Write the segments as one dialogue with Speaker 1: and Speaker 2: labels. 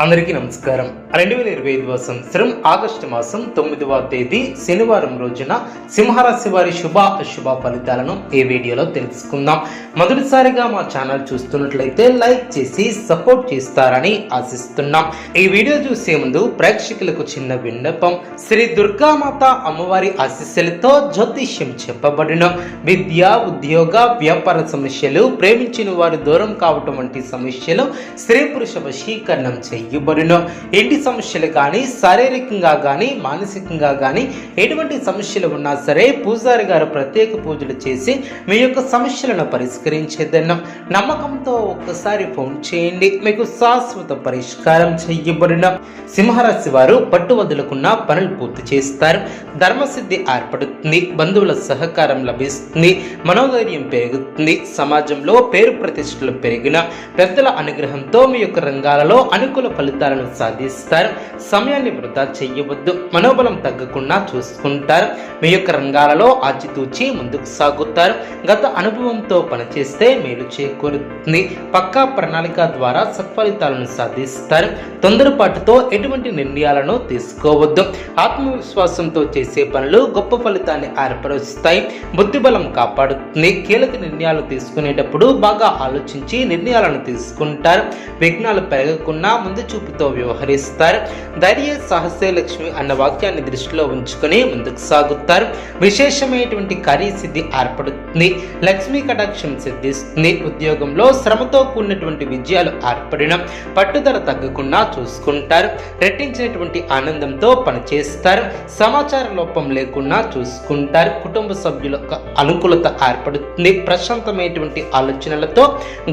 Speaker 1: అందరికీ నమస్కారం. 2025 సంవత్సరం ఆగస్టు మాసం 9వ తేదీ శనివారం రోజున సింహరాశి వారి శుభ అశుభ ఫలితాలను ఈ వీడియోలో తెలుసుకుందాం. మొదటిసారిగా మా ఛానల్ చూస్తున్నట్లయితే లైక్ చేసి సపోర్ట్ చేస్తారని ఆశిస్తున్నాం. ఈ వీడియో చూసే ముందు ప్రేక్షకులకు చిన్న విన్నపం. శ్రీ దుర్గామాత అమ్మవారి ఆశీస్సులతో జ్యోతిష్యం చెప్పబడిన విద్య, ఉద్యోగ, వ్యాపార సమస్యలు, ప్రేమించిన వారు దూరం కావటం వంటి సమస్యలు, స్త్రీ పురుష వశీకరణం చేయబడును. ఇంటి సమస్యలు కానీ, శారీరకంగా కానీ, మానసికంగా కానీ ఎటువంటి సమస్యలు ఉన్నా సరే పూజారి గారు ప్రత్యేక పూజలు చేసి మీ యొక్క సమస్యలను పరిష్కరించేదన్నాం. నమ్మకంతో ఒక్కసారి ఫోన్ చేయండి, మీకు శాశ్వత పరిష్కారం చేయబడిన. సింహరాశి వారు పట్టు వదులుకున్న పనులు పూర్తి చేస్తారు. ధర్మసిద్ధి ఏర్పడుతుంది. బంధువుల సహకారం లభిస్తుంది. మనోధైర్యం పెరుగుతుంది. సమాజంలో పేరు ప్రతిష్టలు పెరిగిన పెద్దల అనుగ్రహంతో మీ యొక్క రంగాలలో అనుకూల ఫలితాలను సాధిస్తారు. సమయాన్ని వృధా చేయవద్దు. మనోబలం తగ్గకుండా చూసుకుంటారు. మీ యొక్క రంగాలలో ఆచితూచి ముందుకు సాగుతారు. గత అనుభవంతో పనిచేస్తే మేలు చేకూరుతుంది. పక్కా ప్రణాళిక ద్వారా సత్ఫలితాలను సాధిస్తారు. తొందరపాటుతో ఎటువంటి నిర్ణయాలను తీసుకోవద్దు. ఆత్మవిశ్వాసంతో చేసే పనులు గొప్ప ఫలితాన్ని ఏర్పరుస్తాయి. బుద్ధిబలం కాపాడుతుంది. కీలక నిర్ణయాలు తీసుకునేటప్పుడు బాగా ఆలోచించి నిర్ణయాలను తీసుకుంటారు. విఘ్నాలు పెరగకుండా ముందు చూపుతో వ్యవహరిస్తారు. ధైర్య సాహసే లక్ష్మి అన్న వాక్యాన్ని దృష్టిలో ఉంచుకొని ముందుకు సాగుతారు. విశేషమైనటువంటి కార్యసిద్ధి ఏర్పడుతుంది. లక్ష్మీ కటాక్షం సిద్ధిస్తుంది. ఉద్యోగంలో శ్రమతో కూడినటువంటి విజయాలు ఏర్పడిన పట్టుదల తగ్గకుండా చూసుకుంటారు. రెట్టించినటువంటి ఆనందంతో పనిచేస్తారు. సమాచార లోపం లేకుండా చూసుకుంటారు. కుటుంబ సభ్యుల అనుకూలత ఏర్పడుతుంది. ప్రశాంతమైనటువంటి ఆలోచనలతో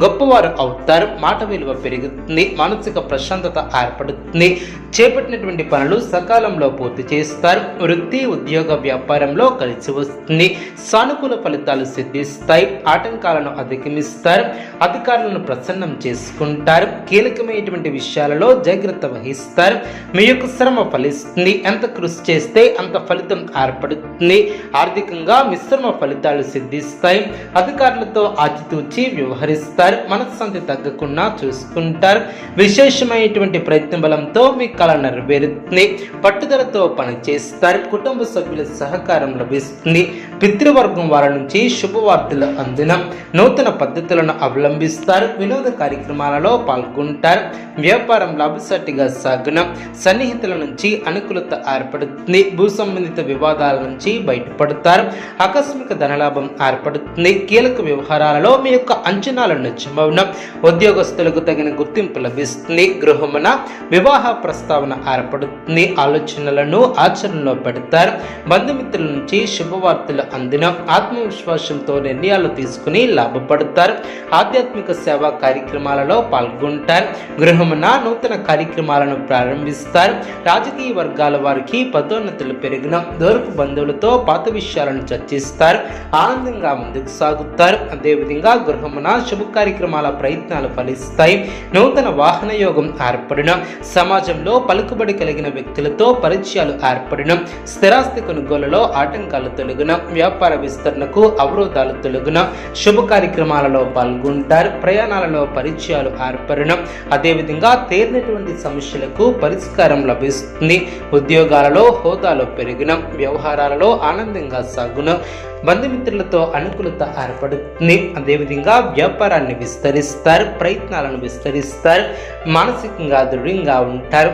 Speaker 1: గొప్పవారు అవుతారు. మాట విలువ పెరుగుతుంది. మానసిక ప్రశాంతత ఏర్పడుతుంది. చేపట్టినటువంటి పనులు సకాలంలో పూర్తి చేస్తారు. వృత్తి, ఉద్యోగ, వ్యాపారంలో కలిసి వస్తుంది. సానుకూల ఫలితాలు సిద్ధిస్తాయి. ఆటంకాలను అధిగమిస్తారు. అధికారులను ప్రసన్నం చేసుకుంటారు. కీలకమైనటువంటి విషయాలలో జాగ్రత్త వహిస్తారు. మీ యొక్క శ్రమ ఫలిస్తుంది. ఎంత కృషి చేస్తే అంత ఫలితం ఏర్పడుతుంది. ఆర్థికంగా మిశ్రమ ఫలితాలు సిద్ధిస్తాయి. అధికారులతో ఆచితూచి వ్యవహరిస్తారు. మనశ్శాంతి తగ్గకుండా చూసుకుంటారు. విశేషమైనటువంటి ప్రయత్న బలంతో మీ కళ నెరవేరుతుంది. పట్టుదలతో పనిచేస్తారు. కుటుంబ సభ్యుల సహకారం లభిస్తుంది. పితృవర్గం వారి నుంచి శుభవార్తలు అందిన నూతన పద్ధతులను అవలంబిస్తారు. వినోద కార్యక్రమాలలో పాల్గొంటారు. వ్యాపారం లాభసాటిగా సాగున సన్నిహితుల నుంచి అనుకూలత ఏర్పడుతుంది. భూ సంబంధిత వివాదాల నుంచి బయటపడతారు. ఆకస్మిక ధనలాభం ఏర్పడుతుంది. కీలక వ్యవహారాలలో మీ యొక్క అంచనాలు నిజమవున ఉద్యోగస్తులకు తగిన గుర్తింపు లభిస్తుంది. గృహమున వివాహ ప్రస్తావన ఏర్పడుతుంది. ఆలోచనలను ఆచరణలో పెడతారు. బంధుమిత్రుల నుంచి శుభవార్తలు అందిన ఆత్మవిశ్వాసంతో నిర్ణయాలు తీసుకుని లాభపడతారు. ఆధ్యాత్మిక సేవా కార్యక్రమాలలో పాల్గొంటారు. గృహమున నూతన కార్యక్రమాలను ప్రారంభిస్తారు. రాజకీయ వర్గాల వారికి పదోన్నతులు పెరిగిన దూరపు బంధువులతో పాత విషయాలను చర్చిస్తారు. ఆనందంగా ముందుకు సాగుతారు. అదేవిధంగా గృహమున శుభ కార్యక్రమాల ప్రయత్నాలు ఫలిస్తాయి. నూతన వాహన యోగం ఏర్పడిన సమాజంలో పలుకుబడి కలిగిన వ్యక్తులతో పరిచయాలు ఏర్పడిన స్థిరాస్తి కొనుగోలులో ఆటంకాలు తొలగిన వ్యాపార విస్తరణకు అవరోధాలు తొలగిన శుభ కార్యక్రమాలలో పాల్గొంటారు. ప్రయాణాలలో పరిచయాలు ఏర్పడిన అదేవిధంగా తేలినటువంటి సమస్యలకు పరిష్కారం లభిస్తుంది. ఉద్యోగాలలో హోదాలో పెరిగిన వ్యవహారాలలో ఆనందంగా సాగున బంధుమిత్రులతో అనుకూలత ఏర్పడుతుంది. అదేవిధంగా వ్యాపారాన్ని విస్తరిస్తారు. ప్రయత్నాలను విస్తరిస్తారు. మానసికంగా దృఢంగా ఉంటారు.